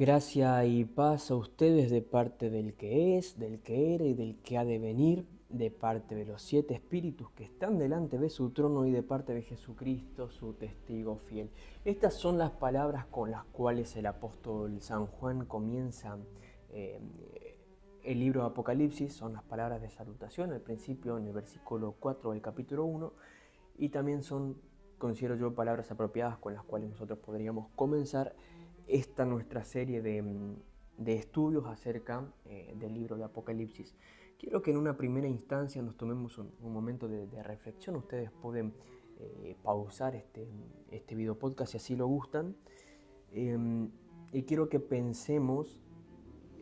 Gracia y paz a ustedes de parte del que es, del que era y del que ha de venir, de parte de los 7 espíritus que están delante de su trono y de parte de Jesucristo, su testigo fiel. Estas son las palabras con las cuales el apóstol San Juan comienza eh, el libro de Apocalipsis. Son las palabras de salutación al principio en el versículo 4 del capítulo 1, y también son, considero yo, palabras apropiadas con las cuales nosotros podríamos comenzar esta nuestra serie de estudios acerca del libro de Apocalipsis. Quiero que en una primera instancia nos tomemos un momento de reflexión. Ustedes pueden pausar este video podcast si así lo gustan. Y quiero que pensemos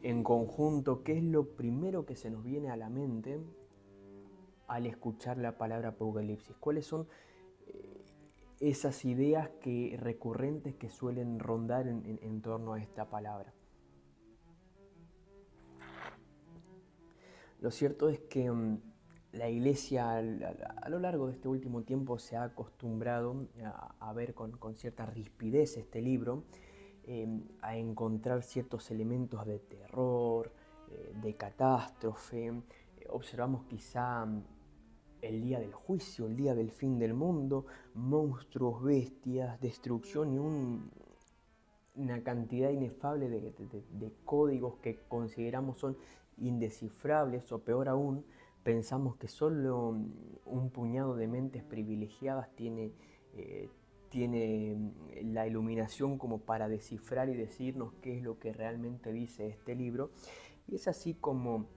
en conjunto qué es lo primero que se nos viene a la mente al escuchar la palabra Apocalipsis. ¿Cuáles son esas ideas recurrentes que suelen rondar en torno a esta palabra? Lo cierto es que la Iglesia a lo largo de este último tiempo se ha acostumbrado a ver con cierta rispidez este libro, a encontrar ciertos elementos de terror, de catástrofe. Observamos quizá el día del juicio, el día del fin del mundo, monstruos, bestias, destrucción y una cantidad inefable de códigos que consideramos son indescifrables, o peor aún, pensamos que solo un puñado de mentes privilegiadas tiene la iluminación como para descifrar y decirnos qué es lo que realmente dice este libro. Y es así como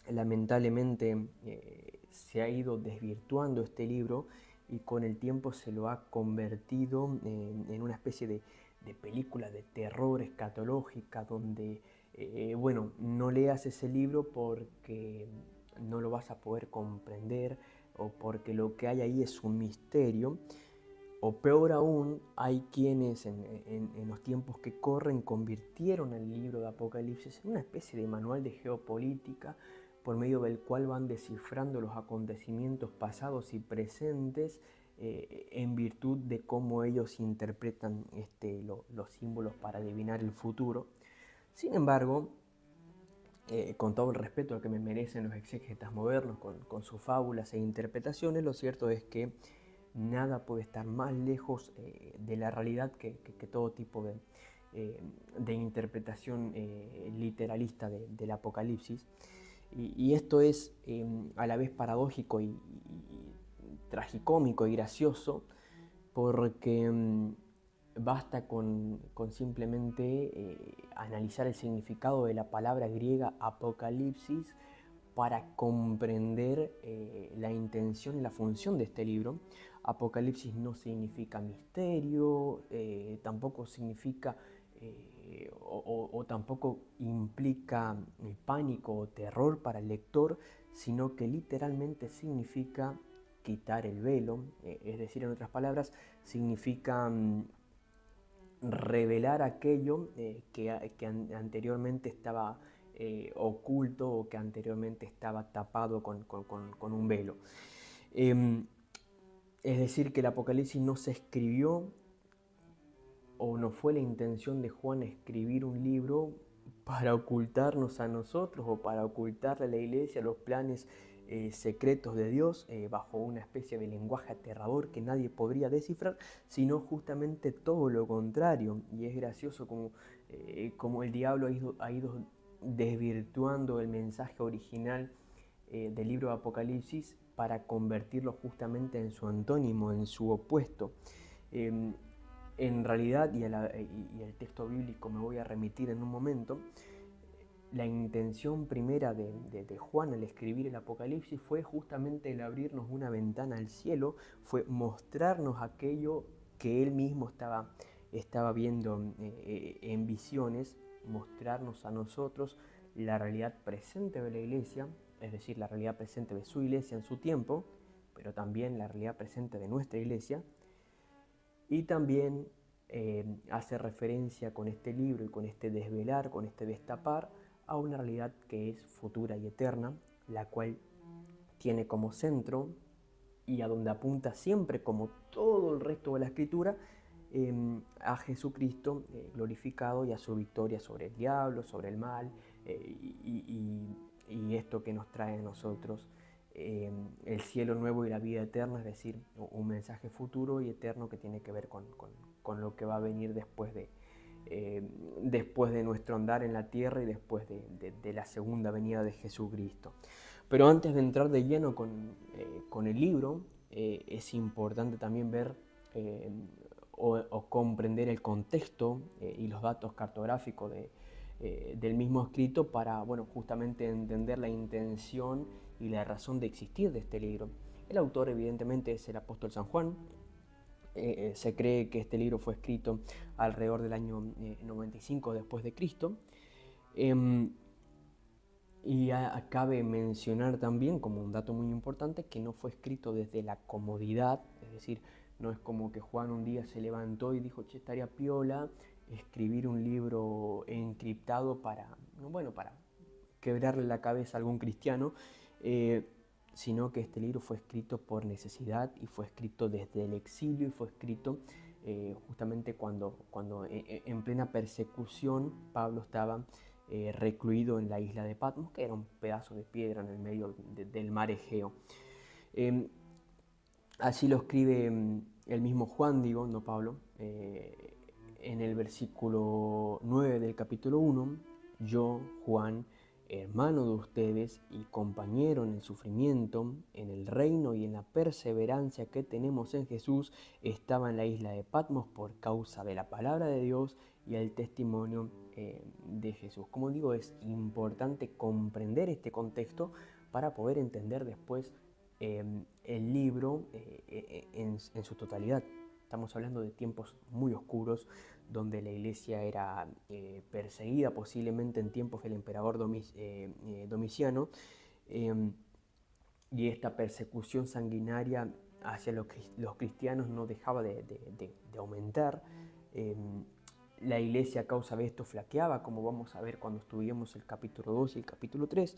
lamentablemente se ha ido desvirtuando este libro, y con el tiempo se lo ha convertido en una especie de película de terror escatológica donde, no leas ese libro porque no lo vas a poder comprender, o porque lo que hay ahí es un misterio. O peor aún, hay quienes en los tiempos que corren convirtieron el libro de Apocalipsis en una especie de manual de geopolítica por medio del cual van descifrando los acontecimientos pasados y presentes en virtud de cómo ellos interpretan los símbolos para adivinar el futuro. Sin embargo, con todo el respeto que me merecen los exégetas modernos con sus fábulas e interpretaciones, lo cierto es que nada puede estar más lejos de la realidad que todo tipo de interpretación literalista del Apocalipsis. Y esto es a la vez paradójico y tragicómico y gracioso, porque basta con simplemente analizar el significado de la palabra griega apocalipsis para comprender la intención y la función de este libro. Apocalipsis no significa misterio, tampoco significa o tampoco implica pánico o terror para el lector, sino que literalmente significa quitar el velo, es decir, en otras palabras, significa revelar aquello que anteriormente estaba oculto, o que anteriormente estaba tapado con un velo. Es decir, que el Apocalipsis no se escribió, o no fue la intención de Juan escribir un libro para ocultarnos a nosotros, o para ocultarle a la Iglesia los planes secretos de Dios bajo una especie de lenguaje aterrador que nadie podría descifrar, sino justamente todo lo contrario. Y es gracioso como el diablo ha ido desvirtuando el mensaje original del libro de Apocalipsis para convertirlo justamente en su antónimo, en su opuesto. En realidad, y al texto bíblico me voy a remitir en un momento, la intención primera de Juan al escribir el Apocalipsis fue justamente el abrirnos una ventana al cielo, fue mostrarnos aquello que él mismo estaba viendo en visiones, mostrarnos a nosotros la realidad presente de la Iglesia, es decir, la realidad presente de su Iglesia en su tiempo, pero también la realidad presente de nuestra Iglesia. Y también hace referencia con este libro y con este desvelar, con este destapar, a una realidad que es futura y eterna, la cual tiene como centro, y a donde apunta siempre, como todo el resto de la Escritura, a Jesucristo glorificado y a su victoria sobre el diablo, sobre el mal, y esto que nos trae a nosotros el cielo nuevo y la vida eterna, es decir, un mensaje futuro y eterno que tiene que ver con lo que va a venir después de nuestro andar en la tierra y después de la segunda venida de Jesucristo. Pero antes de entrar de lleno con el libro, es importante también ver o comprender el contexto y los datos cartográficos del mismo escrito para, bueno, justamente entender la intención y la razón de existir de este libro. El autor evidentemente es el apóstol San Juan. Se cree que este libro fue escrito alrededor del año 95 después de Cristo. Y cabe mencionar también, como un dato muy importante, que no fue escrito desde la comodidad, es decir, no es como que Juan un día se levantó y dijo, che, estaría piola escribir un libro encriptado para quebrarle la cabeza a algún cristiano, sino que este libro fue escrito por necesidad y fue escrito desde el exilio y fue escrito justamente cuando en plena persecución Pablo estaba recluido en la isla de Patmos, que era un pedazo de piedra en el medio del mar Egeo. Así lo escribe el mismo Juan, no Pablo, en el versículo 9 del capítulo 1, yo, Juan, hermano de ustedes y compañero en el sufrimiento, en el reino y en la perseverancia que tenemos en Jesús, estaba en la isla de Patmos por causa de la palabra de Dios y el testimonio de Jesús. Como digo, es importante comprender este contexto para poder entender después el libro en su totalidad. Estamos hablando de tiempos muy oscuros, donde la iglesia era perseguida posiblemente en tiempos del emperador Domiciano, y esta persecución sanguinaria hacia los cristianos no dejaba de aumentar. La iglesia a causa de esto flaqueaba, como vamos a ver cuando estudiemos el capítulo 2 y el capítulo 3,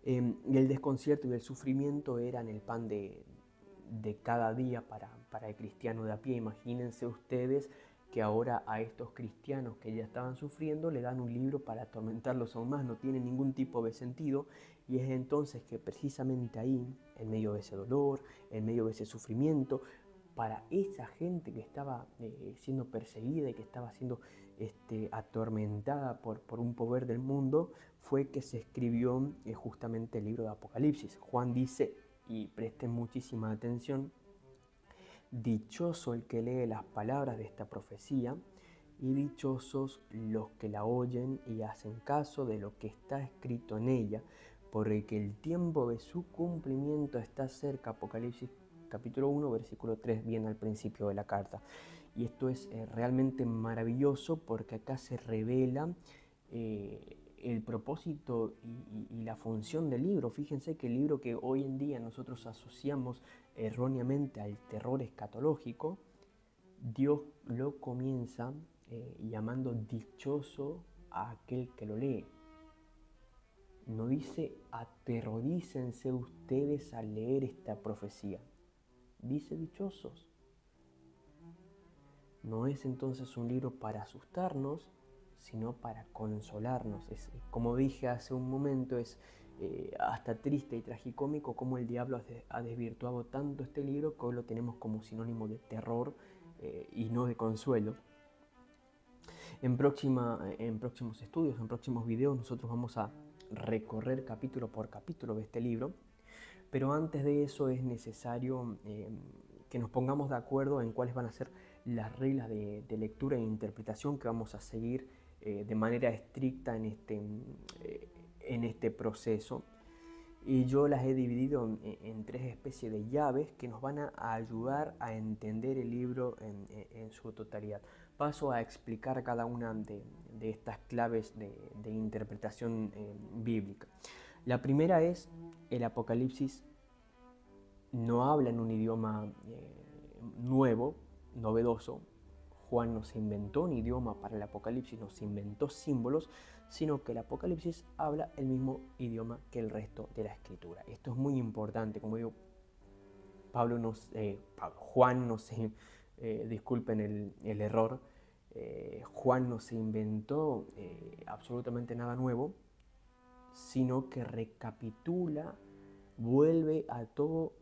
y el desconcierto y el sufrimiento eran el pan de cada día para el cristiano de a pie. Imagínense ustedes que ahora a estos cristianos que ya estaban sufriendo le dan un libro para atormentarlos aún más, no tiene ningún tipo de sentido, y es entonces que precisamente ahí, en medio de ese dolor, en medio de ese sufrimiento, para esa gente que estaba siendo perseguida y que estaba siendo atormentada por un poder del mundo, fue que se escribió justamente el libro de Apocalipsis. Juan dice, y presten muchísima atención, dichoso el que lee las palabras de esta profecía y dichosos los que la oyen y hacen caso de lo que está escrito en ella, porque el tiempo de su cumplimiento está cerca. Apocalipsis capítulo 1, versículo 3, bien al principio de la carta. Y esto es realmente maravilloso porque acá se revela el propósito y la función del libro. Fíjense que el libro que hoy en día nosotros asociamos erróneamente al terror escatológico, Dios lo comienza llamando dichoso a aquel que lo lee. No dice aterrorícense ustedes al leer esta profecía, dice dichosos. No es entonces un libro para asustarnos, sino para consolarnos. Es, como dije hace un momento, es hasta triste y tragicómico cómo el diablo ha desvirtuado tanto este libro que hoy lo tenemos como sinónimo de terror y no de consuelo. En próximos estudios, en próximos videos, nosotros vamos a recorrer capítulo por capítulo de este libro, pero antes de eso es necesario que nos pongamos de acuerdo en cuáles van a ser las reglas de lectura e interpretación que vamos a seguir de manera estricta en este proceso. Y yo las he dividido en tres especies de llaves que nos van a ayudar a entender el libro en su totalidad. Paso a explicar cada una de estas claves de interpretación bíblica. La primera es el Apocalipsis no habla en un idioma nuevo, novedoso. Juan no se inventó un idioma para el Apocalipsis, no se inventó símbolos, sino que el Apocalipsis habla el mismo idioma que el resto de la Escritura. Esto es muy importante, como digo, Juan no se disculpen el error, Juan no se inventó absolutamente nada nuevo, sino que recapitula, vuelve a todo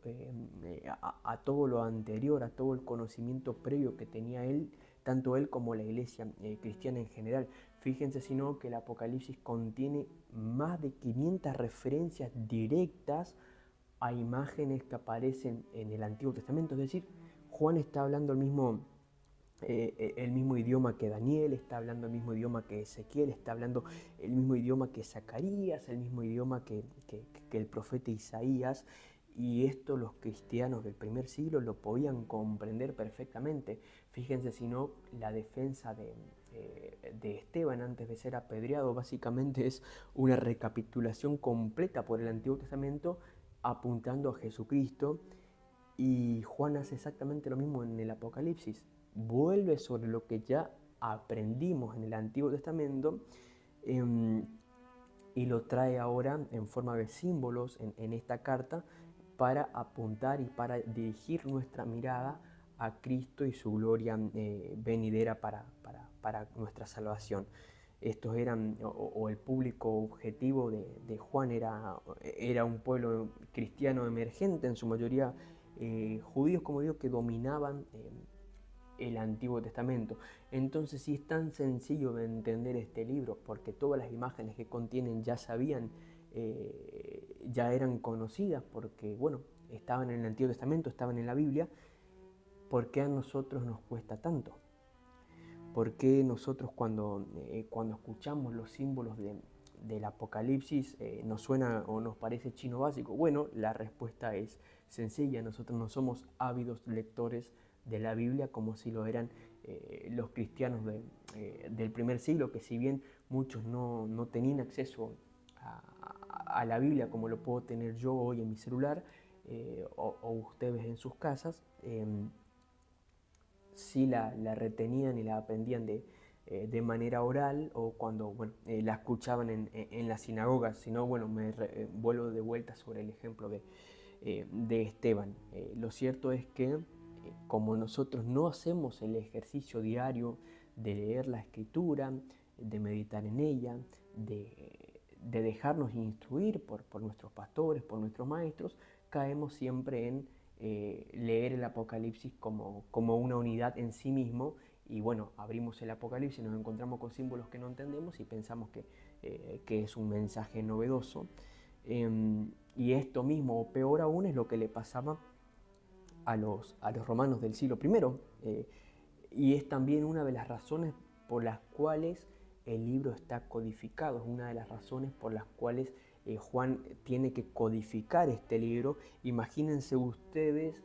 lo anterior, a todo el conocimiento previo que tenía él, tanto él como la iglesia cristiana en general. Fíjense sino que el Apocalipsis contiene más de 500 referencias directas a imágenes que aparecen en el Antiguo Testamento. Es decir, Juan está hablando el mismo idioma que Daniel, está hablando el mismo idioma que Ezequiel, está hablando el mismo idioma que Zacarías, el mismo idioma que el profeta Isaías. Y esto los cristianos del primer siglo lo podían comprender perfectamente. Fíjense si no, la defensa de Esteban antes de ser apedreado básicamente es una recapitulación completa por el Antiguo Testamento apuntando a Jesucristo. Y Juan hace exactamente lo mismo en el Apocalipsis. Vuelve sobre lo que ya aprendimos en el Antiguo Testamento y lo trae ahora en forma de símbolos en esta carta para apuntar y para dirigir nuestra mirada a Cristo y su gloria venidera para nuestra salvación. Estos eran, o el público objetivo de Juan era un pueblo cristiano emergente, en su mayoría judíos, como digo, que dominaban el Antiguo Testamento. Entonces, si es tan sencillo de entender este libro, porque todas las imágenes que contienen ya ya eran conocidas, porque, bueno, estaban en el Antiguo Testamento, estaban en la Biblia, ¿por qué a nosotros nos cuesta tanto? ¿Por qué nosotros cuando escuchamos los símbolos del Apocalipsis nos suena o nos parece chino básico? Bueno, la respuesta es sencilla. Nosotros no somos ávidos lectores de la Biblia como si lo eran los cristianos del primer siglo, que si bien muchos no tenían acceso a la Biblia como lo puedo tener yo hoy en mi celular o ustedes en sus casas, sí la retenían y la aprendían de manera oral o cuando la escuchaban en las sinagogas. Si no, bueno, vuelvo de vuelta sobre el ejemplo de Esteban. Lo cierto es que como nosotros no hacemos el ejercicio diario de leer la Escritura, de meditar en ella, de dejarnos instruir por nuestros pastores, por nuestros maestros, caemos siempre en leer el Apocalipsis como una unidad en sí mismo. Y bueno, abrimos el Apocalipsis, nos encontramos con símbolos que no entendemos y pensamos que es un mensaje novedoso. Y esto mismo, o peor aún, es lo que le pasaba a los romanos del siglo I. Y es también una de las razones por las cuales el libro está codificado, es una de las razones por las cuales Juan tiene que codificar este libro. Imagínense ustedes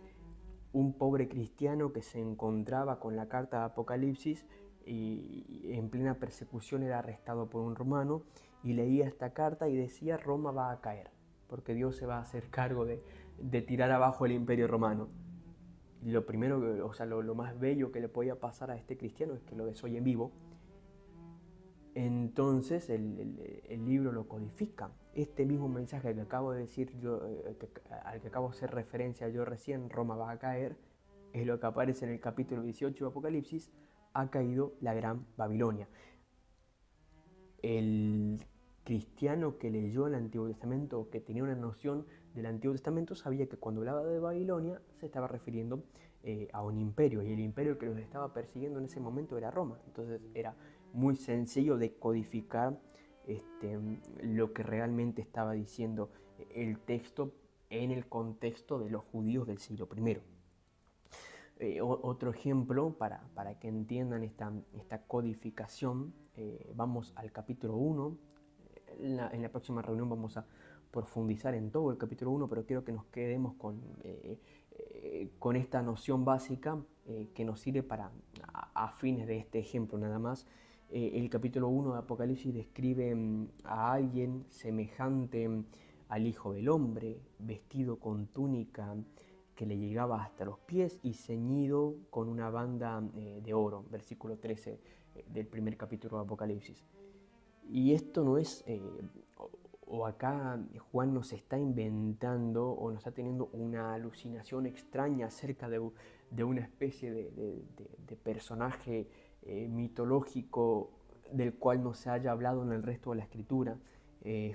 un pobre cristiano que se encontraba con la carta de Apocalipsis y en plena persecución era arrestado por un romano y leía esta carta y decía: Roma va a caer, porque Dios se va a hacer cargo de tirar abajo el imperio romano. Y lo primero, lo más bello que le podía pasar a este cristiano es que lo desoye en vivo. Entonces el libro lo codifica. Este mismo mensaje que acabo de decir yo, al que acabo de hacer referencia yo recién, Roma va a caer, es lo que aparece en el capítulo 18 de Apocalipsis: ha caído la gran Babilonia. El cristiano que leyó el Antiguo Testamento o que tenía una noción del Antiguo Testamento sabía que cuando hablaba de Babilonia se estaba refiriendo a un imperio, y el imperio que los estaba persiguiendo en ese momento era Roma. Entonces era muy sencillo de codificar lo que realmente estaba diciendo el texto en el contexto de los judíos del siglo I. Otro ejemplo para que entiendan esta codificación, vamos al capítulo 1. En la próxima reunión vamos a profundizar en todo el capítulo 1, pero quiero que nos quedemos con esta noción básica que nos sirve a fines de este ejemplo nada más. El capítulo 1 de Apocalipsis describe a alguien semejante al Hijo del Hombre, vestido con túnica que le llegaba hasta los pies y ceñido con una banda de oro, versículo 13 del primer capítulo de Apocalipsis. Y esto no es, o acá Juan nos está inventando o nos está teniendo una alucinación extraña acerca de una especie de personaje mitológico del cual no se haya hablado en el resto de la escritura.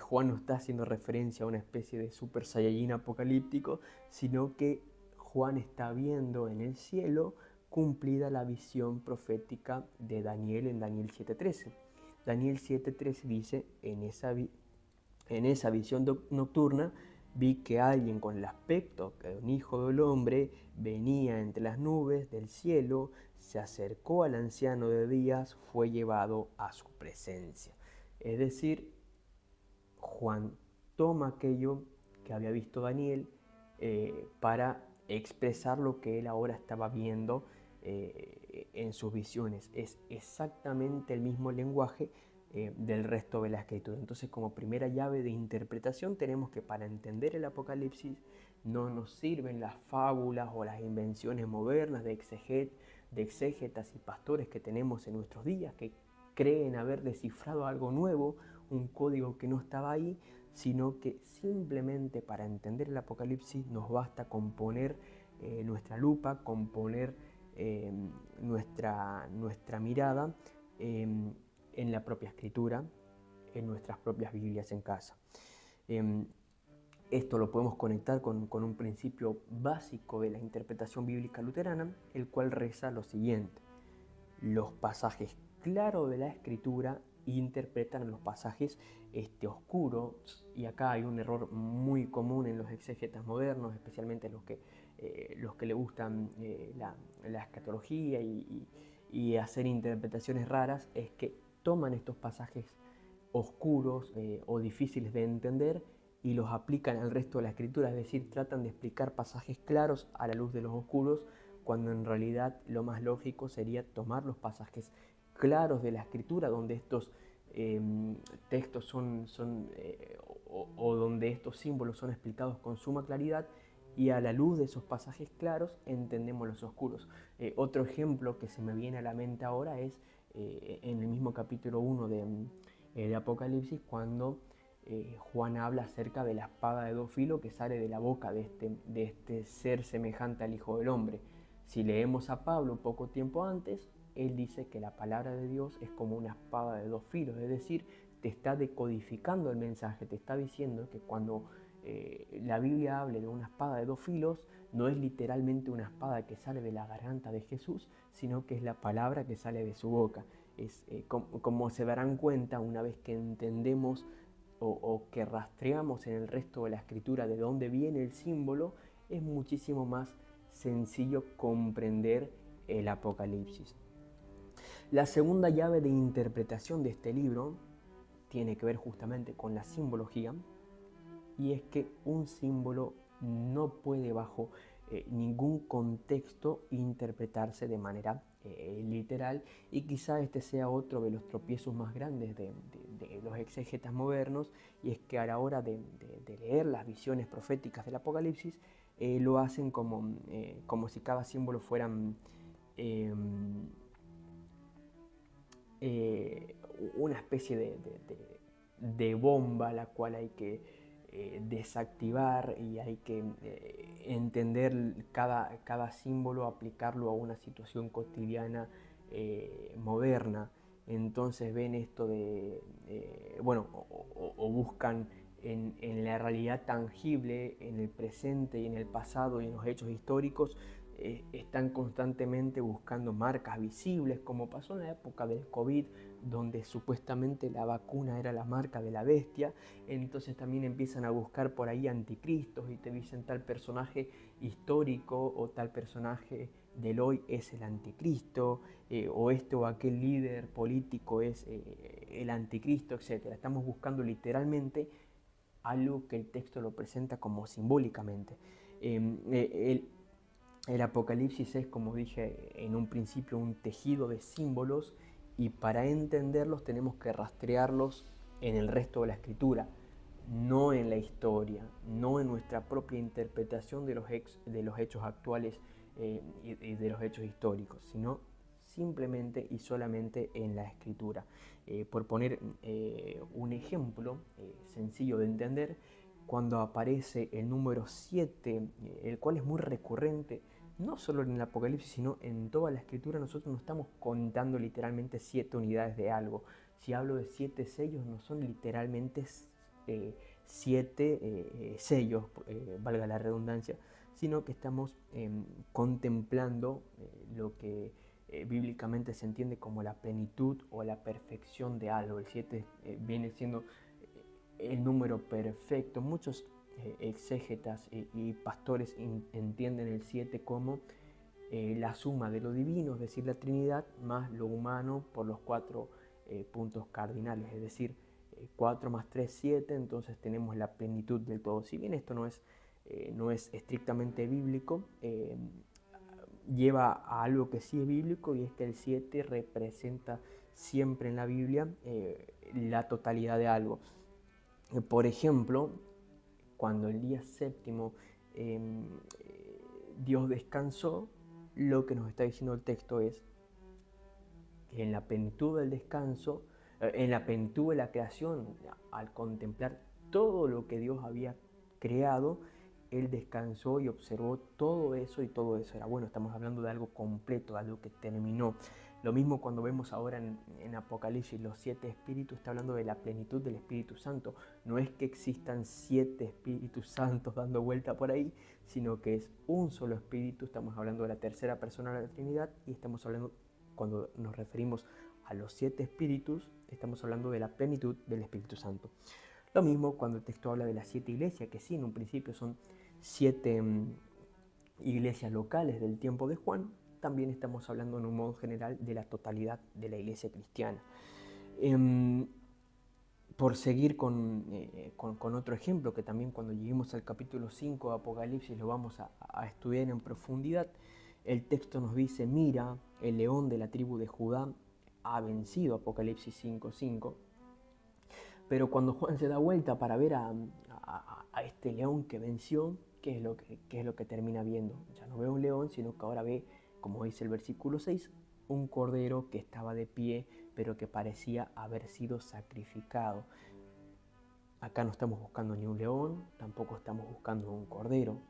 Juan no está haciendo referencia a una especie de super saiyajin apocalíptico, sino que Juan está viendo en el cielo cumplida la visión profética de Daniel en Daniel 7:13. Daniel 7:13 dice, en esa visión nocturna vi que alguien con el aspecto de un hijo del hombre venía entre las nubes del cielo, se acercó al anciano de días, fue llevado a su presencia. Es decir, Juan toma aquello que había visto Daniel para expresar lo que él ahora estaba viendo en sus visiones. Es exactamente el mismo lenguaje del resto de la escritura. Entonces, como primera llave de interpretación, tenemos que para entender el Apocalipsis no nos sirven las fábulas o las invenciones modernas de exégetas y pastores que tenemos en nuestros días, que creen haber descifrado algo nuevo, un código que no estaba ahí, sino que simplemente para entender el Apocalipsis nos basta con poner nuestra lupa, con poner nuestra mirada en la propia escritura, en nuestras propias Biblias en casa. Esto lo podemos conectar con un principio básico de la interpretación bíblica luterana, el cual reza lo siguiente: los pasajes claros de la escritura interpretan los pasajes oscuros, y acá hay un error muy común en los exégetas modernos, especialmente los que le gustan la escatología y hacer interpretaciones raras, es que toman estos pasajes oscuros o difíciles de entender y los aplican al resto de la escritura, es decir, tratan de explicar pasajes claros a la luz de los oscuros, cuando en realidad lo más lógico sería tomar los pasajes claros de la escritura, donde estos textos o donde estos símbolos son explicados con suma claridad, y a la luz de esos pasajes claros entendemos los oscuros. Otro ejemplo que se me viene a la mente ahora es en el mismo capítulo 1 de Apocalipsis, cuando Juan habla acerca de la espada de dos filos que sale de la boca de este ser semejante al Hijo del Hombre. Si leemos a Pablo poco tiempo antes, él dice que la palabra de Dios es como una espada de dos filos, es decir, te está decodificando el mensaje, te está diciendo que cuando la Biblia hable de una espada de dos filos, no es literalmente una espada que sale de la garganta de Jesús, sino que es la palabra que sale de su boca. Como se darán cuenta, una vez que entendemos o que rastreamos en el resto de la escritura de dónde viene el símbolo, es muchísimo más sencillo comprender el Apocalipsis. La segunda llave de interpretación de este libro tiene que ver justamente con la simbología, y es que un símbolo no puede bajo ningún contexto interpretarse de manera literal, y quizá este sea otro de los tropiezos más grandes de los exégetas modernos, y es que a la hora de leer las visiones proféticas del Apocalipsis lo hacen como si cada símbolo fueran una especie de bomba, la cual hay que desactivar, y hay que entender cada símbolo, aplicarlo a una situación cotidiana moderna. Entonces ven esto o buscan en la realidad tangible, en el presente y en el pasado y en los hechos históricos, están constantemente buscando marcas visibles, como pasó en la época del COVID, donde supuestamente la vacuna era la marca de la bestia. Entonces también empiezan a buscar por ahí anticristos y te dicen tal personaje histórico o tal personaje del hoy es el anticristo, o este o aquel líder político es el anticristo, etc. Estamos buscando literalmente algo que el texto lo presenta como simbólicamente. El Apocalipsis es, como dije en un principio, un tejido de símbolos, y para entenderlos tenemos que rastrearlos en el resto de la escritura, no en la historia, no en nuestra propia interpretación de los hechos actuales y de los hechos históricos, sino simplemente y solamente en la escritura. Por poner un ejemplo sencillo de entender, cuando aparece el número 7, el cual es muy recurrente no solo en el Apocalipsis, sino en toda la Escritura, nosotros no estamos contando literalmente 7 unidades de algo. Si hablo de 7 sellos, no son literalmente 7 sellos, valga la redundancia, sino que estamos contemplando lo que bíblicamente se entiende como la plenitud o la perfección de algo. El 7 viene siendo el número perfecto. Muchos exégetas y pastores entienden el 7 como la suma de lo divino, es decir, la Trinidad, más lo humano por los 4 puntos cardinales, es decir, 4 más 3, 7, entonces tenemos la plenitud del todo. Si bien esto no es estrictamente bíblico, lleva a algo que sí es bíblico, y es que el 7 representa siempre en la Biblia la totalidad de algo. Por ejemplo, cuando el día séptimo Dios descansó, lo que nos está diciendo el texto es que en la plenitud del descanso, en la plenitud de la creación, al contemplar todo lo que Dios había creado, Él descansó y observó todo eso, y todo eso era bueno. Estamos hablando de algo completo, de algo que terminó. Lo mismo cuando vemos ahora en Apocalipsis los 7 espíritus, está hablando de la plenitud del Espíritu Santo. No es que existan 7 Espíritus Santos dando vuelta por ahí, sino que es un solo Espíritu. Estamos hablando de la tercera persona de la Trinidad, y estamos hablando, cuando nos referimos a los 7 espíritus, estamos hablando de la plenitud del Espíritu Santo. Lo mismo cuando el texto habla de las 7 iglesias, que sí, en un principio son 7 iglesias locales del tiempo de Juan, también estamos hablando en un modo general de la totalidad de la iglesia cristiana. Por seguir con otro ejemplo, que también cuando lleguemos al capítulo 5 de Apocalipsis lo vamos a estudiar en profundidad, el texto nos dice: mira, el león de la tribu de Judá ha vencido, Apocalipsis 5:5. Pero cuando Juan se da vuelta para ver a este león que venció, ¿qué es lo que termina viendo? Ya no ve un león, sino que ahora ve, como dice el versículo 6, un cordero que estaba de pie, pero que parecía haber sido sacrificado. Acá no estamos buscando ni un león, tampoco estamos buscando un cordero,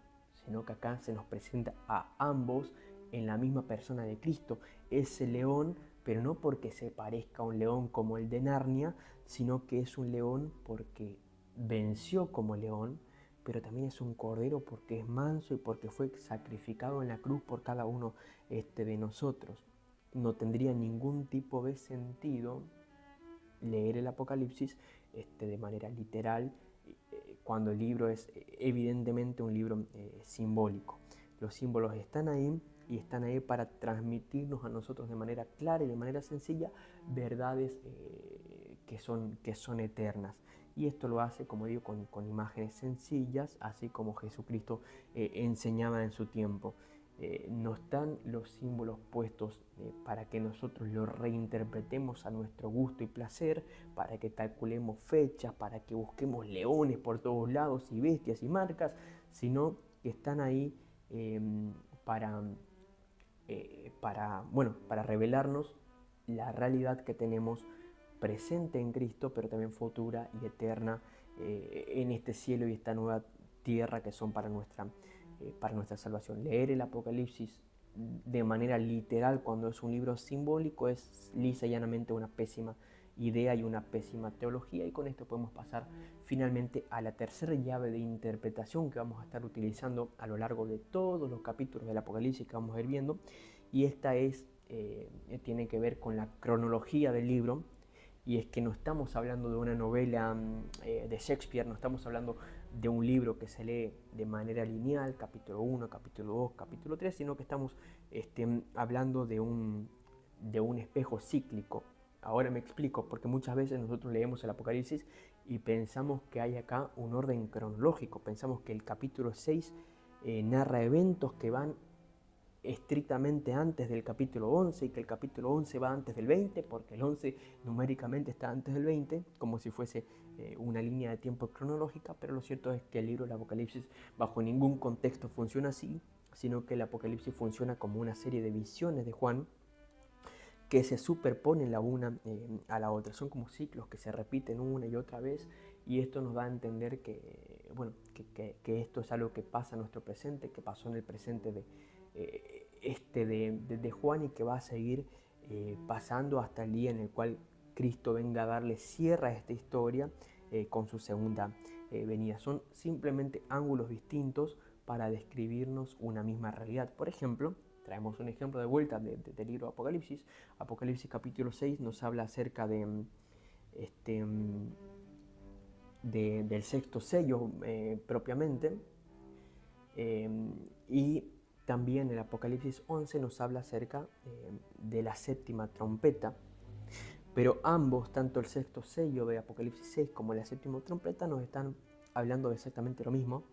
sino que acá se nos presenta a ambos en la misma persona de Cristo. Ese león, pero no porque se parezca a un león como el de Narnia, sino que es un león porque venció como león, pero también es un cordero porque es manso y porque fue sacrificado en la cruz por cada uno de nosotros. No tendría ningún tipo de sentido leer el Apocalipsis de manera literal, cuando el libro es evidentemente un libro simbólico. Los símbolos están ahí, y están ahí para transmitirnos a nosotros de manera clara y de manera sencilla verdades que son eternas. Y esto lo hace, como digo, con imágenes sencillas, así como Jesucristo enseñaba en su tiempo. No están los símbolos puestos para que nosotros los reinterpretemos a nuestro gusto y placer, para que calculemos fechas, para que busquemos leones por todos lados y bestias y marcas, sino que están ahí para revelarnos la realidad que tenemos presente en Cristo, pero también futura y eterna en este cielo y esta nueva tierra que son para nuestra salvación. Leer el Apocalipsis de manera literal cuando es un libro simbólico es lisa y llanamente una pésima idea y una pésima teología, y con esto podemos pasar finalmente a la tercera llave de interpretación que vamos a estar utilizando a lo largo de todos los capítulos del Apocalipsis que vamos a ir viendo, y esta tiene que ver con la cronología del libro. Y es que no estamos hablando de una novela de Shakespeare, no estamos hablando de un libro que se lee de manera lineal, capítulo 1, capítulo 2, capítulo 3, sino que estamos hablando de un espejo cíclico. Ahora me explico, porque muchas veces nosotros leemos el Apocalipsis y pensamos que hay acá un orden cronológico, pensamos que el capítulo 6 narra eventos que van estrictamente antes del capítulo 11 y que el capítulo 11 va antes del 20, porque el 11 numéricamente está antes del 20, como si fuese una línea de tiempo cronológica, pero lo cierto es que el libro del Apocalipsis bajo ningún contexto funciona así, sino que el Apocalipsis funciona como una serie de visiones de Juan que se superponen la una a la otra. Son como ciclos que se repiten una y otra vez, y esto nos da a entender que que esto es algo que pasa en nuestro presente, que pasó en el presente de Juan y que va a seguir pasando hasta el día en el cual Cristo venga a darle cierre a esta historia con su segunda venida. Son simplemente ángulos distintos para describirnos una misma realidad. Por ejemplo, traemos un ejemplo de vuelta del libro de Apocalipsis. Apocalipsis capítulo 6 nos habla acerca del sexto sello propiamente, y también el Apocalipsis 11 nos habla acerca de la séptima trompeta, pero ambos, tanto el sexto sello de Apocalipsis 6 como la séptima trompeta, nos están hablando de exactamente lo mismo,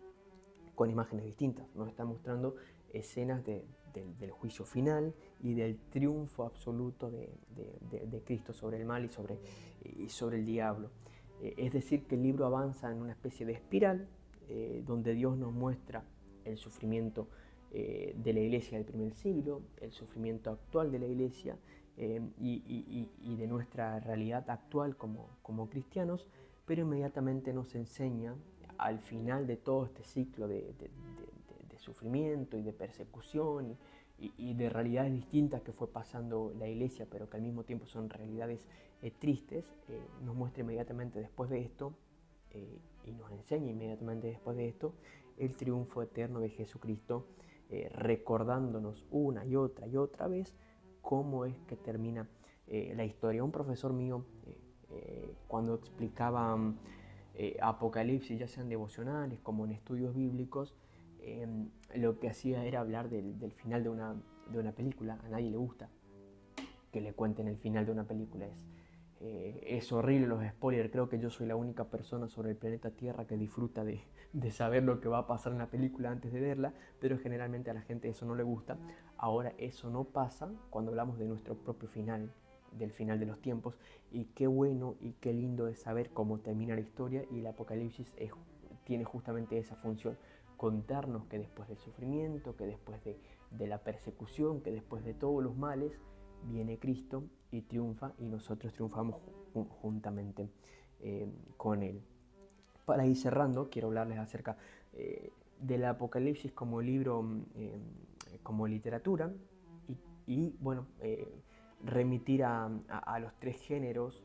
con imágenes distintas. Nos están mostrando escenas del juicio final y del triunfo absoluto de Cristo sobre el mal y sobre el diablo. Es decir, que el libro avanza en una especie de espiral donde Dios nos muestra el sufrimiento de la iglesia del primer siglo, el sufrimiento actual de la iglesia y de nuestra realidad actual como cristianos, pero inmediatamente nos enseña al final de todo este ciclo de sufrimiento y de persecución y de realidades distintas que fue pasando la iglesia, pero que al mismo tiempo son realidades tristes, nos muestra inmediatamente después de esto y nos enseña inmediatamente después de esto el triunfo eterno de Jesucristo, recordándonos una y otra vez cómo es que termina la historia. Un profesor mío, cuando explicaba Apocalipsis, ya sean devocionales como en estudios bíblicos, lo que hacía era hablar del final de una película. A nadie le gusta que le cuenten el final de una película. Es horrible los spoilers. Creo que yo soy la única persona sobre el planeta Tierra que disfruta de saber lo que va a pasar en la película antes de verla, pero generalmente a la gente eso no le gusta. Ahora, eso no pasa cuando hablamos de nuestro propio final, del final de los tiempos, y qué bueno y qué lindo es saber cómo termina la historia, y el Apocalipsis tiene justamente esa función: contarnos que después del sufrimiento, que después de la persecución, que después de todos los males, viene Cristo y triunfa, y nosotros triunfamos juntamente con Él. Para ir cerrando, quiero hablarles acerca del Apocalipsis como libro, como literatura, y bueno, remitir a los tres géneros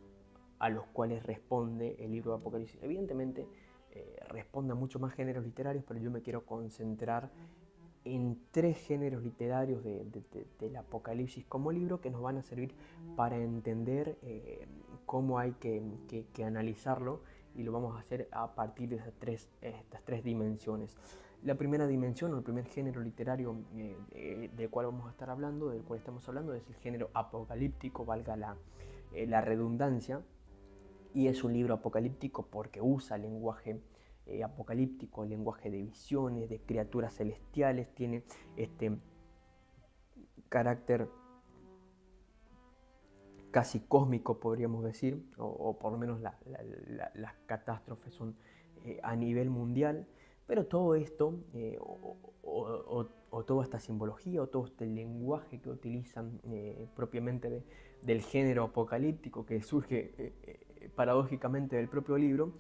a los cuales responde el libro de Apocalipsis. Evidentemente responde a muchos más géneros literarios, pero yo me quiero concentrar en tres géneros literarios del Apocalipsis como libro, que nos van a servir para entender cómo hay que analizarlo, y lo vamos a hacer a partir de estas tres dimensiones. La primera dimensión, o el primer género literario del cual vamos a estar hablando, del cual estamos hablando, es el género apocalíptico, valga la redundancia, y es un libro apocalíptico porque usa lenguaje apocalíptico, lenguaje de visiones, de criaturas celestiales, tiene este carácter casi cósmico, podríamos decir, o por lo menos las catástrofes son a nivel mundial, pero todo esto, o toda esta simbología, o todo este lenguaje que utilizan propiamente del género apocalíptico, que surge paradójicamente del propio libro,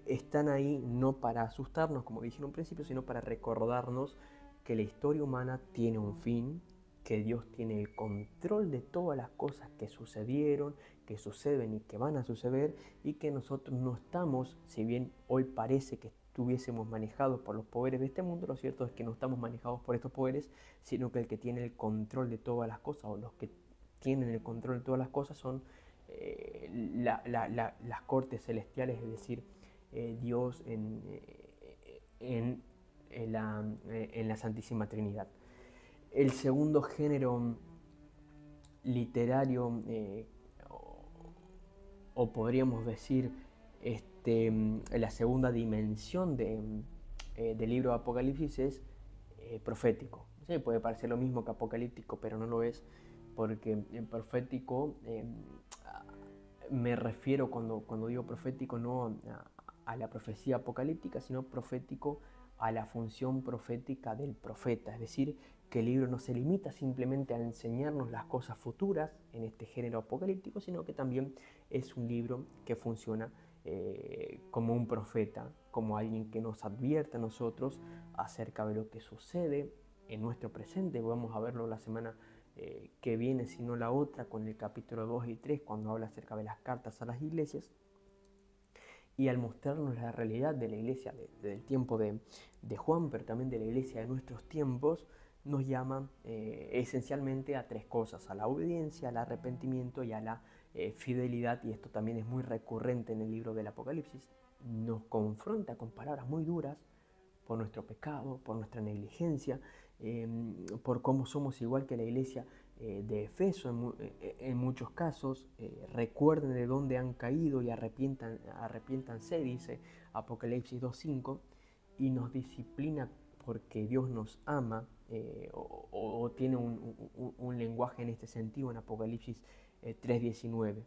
están ahí no para asustarnos, como dije en un principio, sino para recordarnos que la historia humana tiene un fin, que Dios tiene el control de todas las cosas que sucedieron, que suceden y que van a suceder, y que nosotros no estamos, si bien hoy parece que estuviésemos manejados por los poderes de este mundo, lo cierto es que no estamos manejados por estos poderes, sino que el que tiene el control de todas las cosas, o los que tienen el control de todas las cosas, son las cortes celestiales, es decir, Dios en la Santísima Trinidad. El segundo género literario, o podríamos decir la segunda dimensión del libro de Apocalipsis, es profético. Sí, puede parecer lo mismo que apocalíptico, pero no lo es, porque en profético me refiero, cuando digo profético, no a la profecía apocalíptica, sino profético a la función profética del profeta. Es decir, que el libro no se limita simplemente a enseñarnos las cosas futuras en este género apocalíptico, sino que también es un libro que funciona como un profeta, como alguien que nos advierte a nosotros acerca de lo que sucede en nuestro presente. Vamos a verlo la semana que viene, si no la otra, con el capítulo 2 y 3, cuando habla acerca de las cartas a las iglesias. Y al mostrarnos la realidad de la iglesia del tiempo de Juan, pero también de la iglesia de nuestros tiempos, nos llama esencialmente a tres cosas: a la obediencia, al arrepentimiento y a la fidelidad. Y esto también es muy recurrente en el libro del Apocalipsis. Nos confronta con palabras muy duras por nuestro pecado, por nuestra negligencia, por cómo somos igual que la iglesia de Efeso en muchos casos. Recuerden de dónde han caído y arrepiéntanse, dice Apocalipsis 2.5, y nos disciplina porque Dios nos ama, o tiene un lenguaje en este sentido en Apocalipsis 3.19.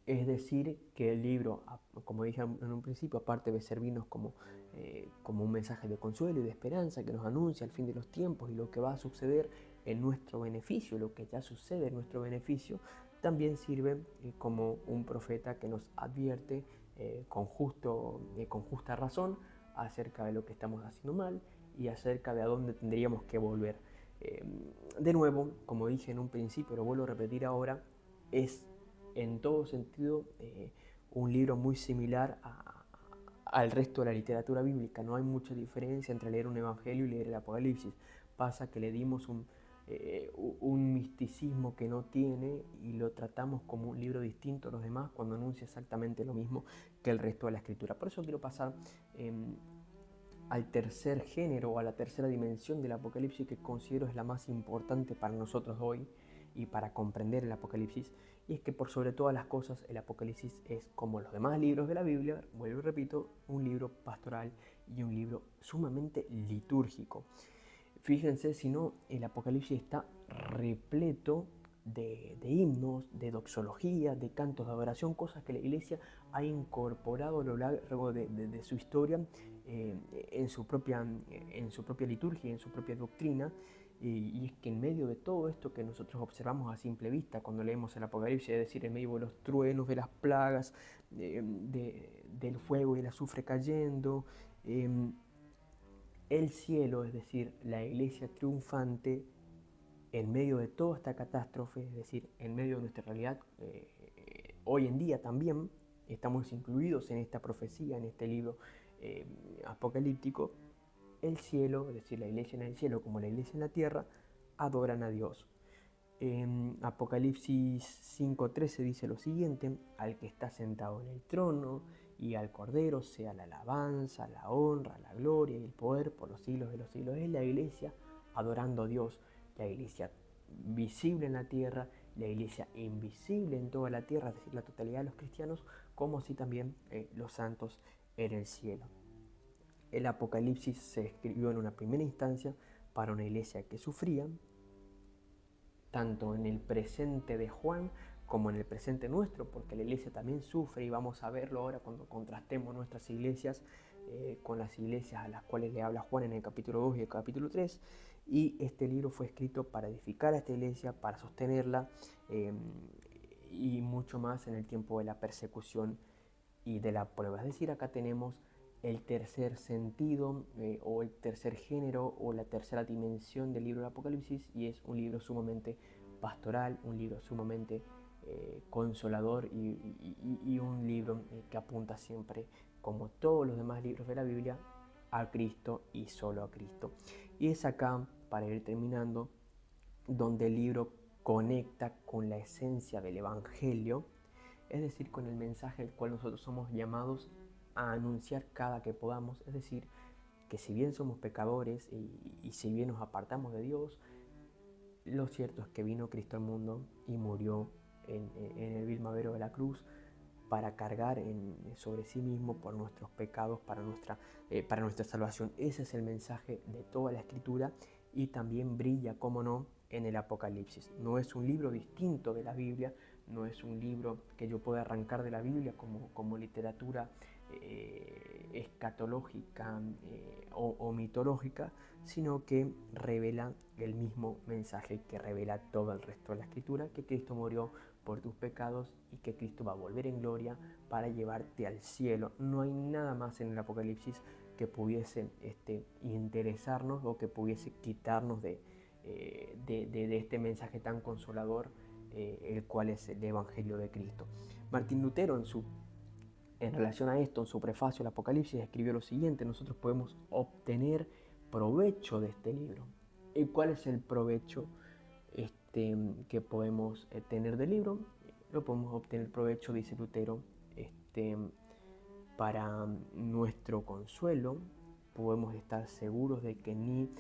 Es decir, que el libro, como dije en un principio, aparte de servirnos como un mensaje de consuelo y de esperanza que nos anuncia el fin de los tiempos y lo que va a suceder en nuestro beneficio, lo que ya sucede en nuestro beneficio, también sirve como un profeta que nos advierte con justa razón acerca de lo que estamos haciendo mal y acerca de a dónde tendríamos que volver. De nuevo, como dije en un principio, lo vuelvo a repetir ahora, es en todo sentido un libro muy similar al resto de la literatura bíblica. No hay mucha diferencia entre leer un evangelio y leer el Apocalipsis. Pasa que le dimos un misticismo que no tiene y lo tratamos como un libro distinto a los demás cuando anuncia exactamente lo mismo que el resto de la escritura. Por eso quiero pasar al tercer género o a la tercera dimensión del Apocalipsis, que considero es la más importante para nosotros hoy y para comprender el Apocalipsis. Y es que por sobre todas las cosas el Apocalipsis es, como los demás libros de la Biblia, vuelvo y repito, un libro pastoral y un libro sumamente litúrgico. Fíjense, si no, el Apocalipsis está repleto de himnos, de doxología, de cantos de adoración, cosas que la iglesia ha incorporado a lo largo de su historia en su propia liturgia, en su propia doctrina. Y es que en medio de todo esto que nosotros observamos a simple vista cuando leemos el Apocalipsis, es decir, en medio de los truenos, de las plagas, del fuego y el azufre cayendo, el cielo, es decir, la iglesia triunfante, en medio de toda esta catástrofe, es decir, en medio de nuestra realidad, hoy en día también estamos incluidos en esta profecía, en este libro apocalíptico. El cielo, es decir, la iglesia en el cielo como la iglesia en la tierra, adoran a Dios. En Apocalipsis 5.13 dice lo siguiente: al que está sentado en el trono y al Cordero sea la alabanza, la honra, la gloria y el poder por los siglos de los siglos. Es la iglesia adorando a Dios, la iglesia visible en la tierra, la iglesia invisible en toda la tierra, es decir, la totalidad de los cristianos, como así también los santos en el cielo. El Apocalipsis se escribió en una primera instancia para una iglesia que sufría, tanto en el presente de Juan como en el presente nuestro, porque la iglesia también sufre, y vamos a verlo ahora cuando contrastemos nuestras iglesias con las iglesias a las cuales le habla Juan en el capítulo 2 y el capítulo 3. Y este libro fue escrito para edificar a esta iglesia, para sostenerla y mucho más en el tiempo de la persecución y de la prueba. Es decir, acá tenemos el tercer sentido o el tercer género o la tercera dimensión del libro del Apocalipsis, y es un libro sumamente pastoral, un libro sumamente consolador y un libro que apunta siempre, como todos los demás libros de la Biblia, a Cristo y solo a Cristo. Y es acá, para ir terminando, donde el libro conecta con la esencia del Evangelio, es decir, con el mensaje al cual nosotros somos llamados a anunciar cada que podamos. Es decir, que si bien somos pecadores y si bien nos apartamos de Dios, lo cierto es que vino Cristo al mundo y murió en el vil madero de la cruz para cargar sobre sí mismo por nuestros pecados, para nuestra salvación. Ese es el mensaje de toda la Escritura, y también brilla, cómo no, en el Apocalipsis. No es un libro distinto de la Biblia, no es un libro que yo pueda arrancar de la Biblia como literatura escatológica o mitológica, sino que revela el mismo mensaje que revela todo el resto de la Escritura, que Cristo murió por tus pecados y que Cristo va a volver en gloria para llevarte al cielo. No hay nada más en el Apocalipsis que pudiese interesarnos o que pudiese quitarnos de este mensaje tan consolador, el cual es el Evangelio de Cristo. Martín Lutero, en relación a esto, en su prefacio al Apocalipsis, escribió lo siguiente: nosotros podemos obtener provecho de este libro. ¿Y cuál es el provecho que podemos tener del libro? Lo podemos obtener provecho, dice Lutero, para nuestro consuelo. Podemos estar seguros de que ni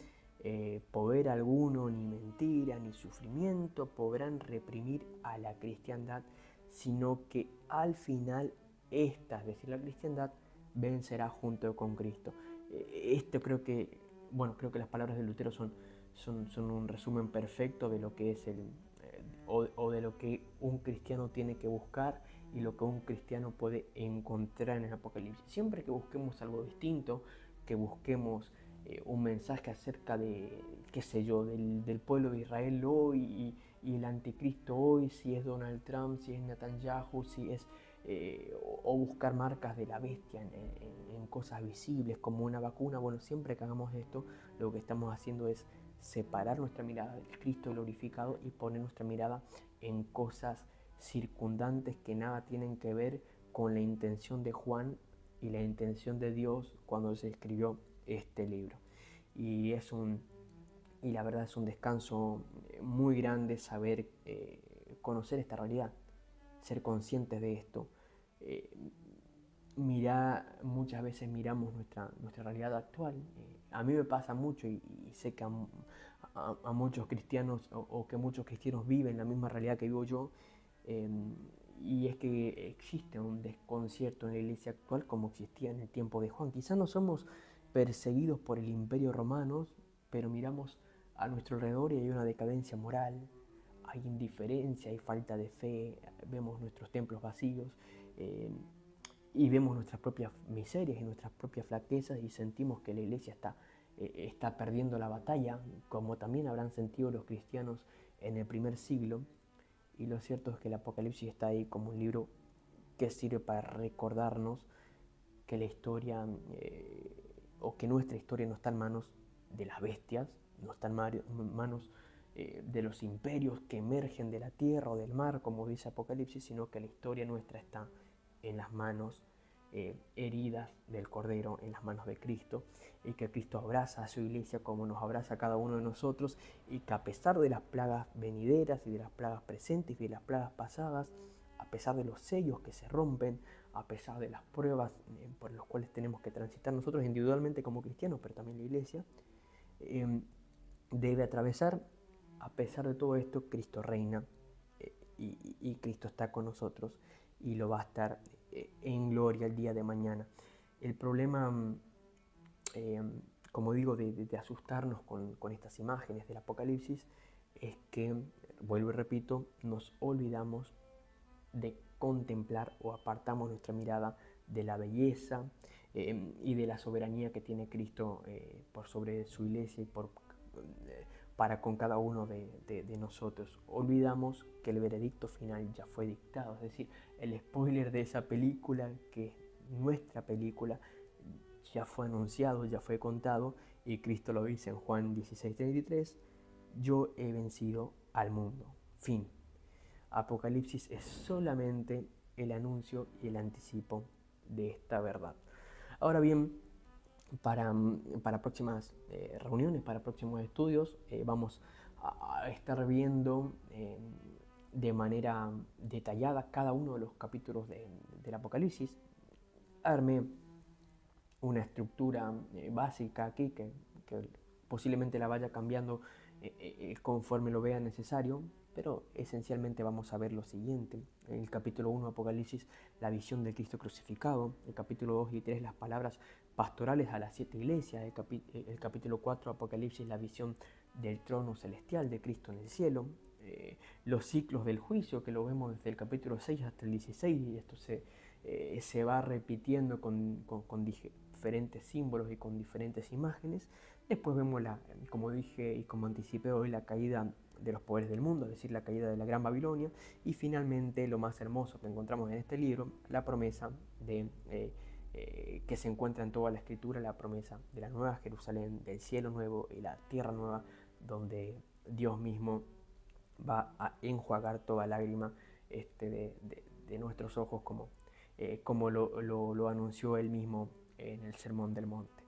poder alguno, ni mentira, ni sufrimiento podrán reprimir a la cristiandad, sino que al final esta, es decir, la cristiandad, vencerá junto con Cristo. Esto creo que las palabras de Lutero son un resumen perfecto de lo que es o de lo que un cristiano tiene que buscar y lo que un cristiano puede encontrar en el Apocalipsis. Siempre que busquemos algo distinto, que busquemos un mensaje acerca de, qué sé yo, del pueblo de Israel hoy y el anticristo hoy, si es Donald Trump, si es Netanyahu, si es o buscar marcas de la bestia en cosas visibles como una vacuna. Bueno, siempre que hagamos esto, lo que estamos haciendo es separar nuestra mirada del Cristo glorificado y poner nuestra mirada en cosas circundantes que nada tienen que ver con la intención de Juan y la intención de Dios cuando se escribió este libro. Y la verdad es un descanso muy grande saber conocer esta realidad, ser conscientes de esto. Muchas veces miramos nuestra realidad actual. A mí me pasa mucho y sé que a muchos cristianos o que muchos cristianos viven la misma realidad que vivo yo, y es que existe un desconcierto en la iglesia actual como existía en el tiempo de Juan. Quizás no somos perseguidos por el imperio romano, pero miramos a nuestro alrededor y hay una decadencia moral, hay indiferencia, hay falta de fe, vemos nuestros templos vacíos, y vemos nuestras propias miserias y nuestras propias flaquezas y sentimos que la iglesia está perdiendo la batalla, como también habrán sentido los cristianos en el primer siglo. Y lo cierto es que el Apocalipsis está ahí como un libro que sirve para recordarnos que la historia, o que nuestra historia no está en manos de las bestias, no está en manos de los imperios que emergen de la tierra o del mar, como dice Apocalipsis, sino que la historia nuestra está en las manos heridas del Cordero, en las manos de Cristo, y que Cristo abraza a su iglesia como nos abraza a cada uno de nosotros, y que a pesar de las plagas venideras y de las plagas presentes y de las plagas pasadas, a pesar de los sellos que se rompen, a pesar de las pruebas por las cuales tenemos que transitar nosotros individualmente como cristianos, pero también la iglesia debe atravesar, a pesar de todo esto, Cristo reina, y Cristo está con nosotros y lo va a estar en gloria el día de mañana. El problema, como digo, de asustarnos con estas imágenes del Apocalipsis es que, vuelvo y repito, nos olvidamos de contemplar o apartamos nuestra mirada de la belleza y de la soberanía que tiene Cristo por sobre su iglesia y para con cada uno de nosotros. Olvidamos que el veredicto final ya fue dictado, es decir, el spoiler de esa película, que es nuestra película, ya fue anunciado, ya fue contado, y Cristo lo dice en Juan 16:33: yo he vencido al mundo. Fin. Apocalipsis es solamente el anuncio y el anticipo de esta verdad. Ahora bien, para próximas reuniones, para próximos estudios, vamos a estar viendo de manera detallada cada uno de los capítulos del Apocalipsis. Armé una estructura básica aquí que posiblemente la vaya cambiando conforme lo vea necesario, pero esencialmente vamos a ver lo siguiente. En el capítulo 1 Apocalipsis, la visión de Cristo crucificado. El capítulo 2 y 3, las palabras pastorales a las 7 iglesias. El capítulo 4 Apocalipsis, la visión del trono celestial de Cristo en el cielo. Los ciclos del juicio, que lo vemos desde el capítulo 6 hasta el 16, y esto se va repitiendo con diferentes símbolos y con diferentes imágenes. Después vemos, como dije y como anticipé hoy, la caída de los poderes del mundo, es decir, la caída de la Gran Babilonia, y finalmente lo más hermoso que encontramos en este libro, la promesa que se encuentra en toda la Escritura, la promesa de la Nueva Jerusalén, del cielo nuevo y la tierra nueva, donde Dios mismo va a enjuagar toda lágrima de nuestros ojos, como lo anunció él mismo en el Sermón del Monte.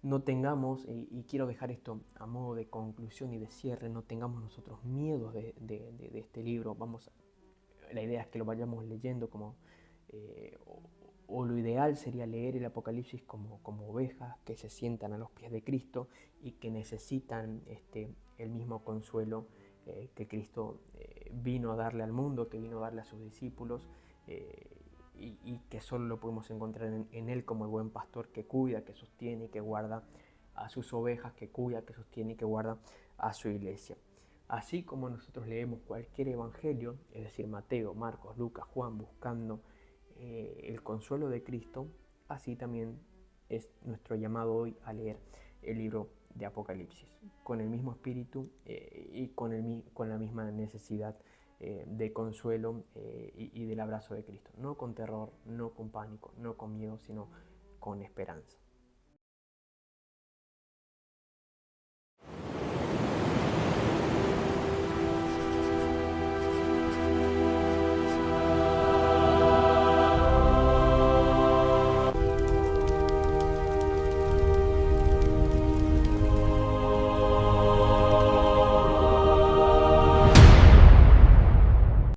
No tengamos, y quiero dejar esto a modo de conclusión y de cierre, no tengamos nosotros miedo de este libro. La idea es que lo vayamos leyendo o lo ideal sería leer el Apocalipsis como ovejas que se sientan a los pies de Cristo y que necesitan el mismo consuelo que Cristo vino a darle al mundo, que vino a darle a sus discípulos, y que solo lo podemos encontrar en Él como el buen pastor que cuida, que sostiene y que guarda a sus ovejas, que cuida, que sostiene y que guarda a su iglesia. Así como nosotros leemos cualquier evangelio, es decir, Mateo, Marcos, Lucas, Juan, buscando el consuelo de Cristo, así también es nuestro llamado hoy a leer el libro de Apocalipsis, con el mismo espíritu y con la misma necesidad de consuelo y del abrazo de Cristo, no con terror, no con pánico, no con miedo, sino con esperanza.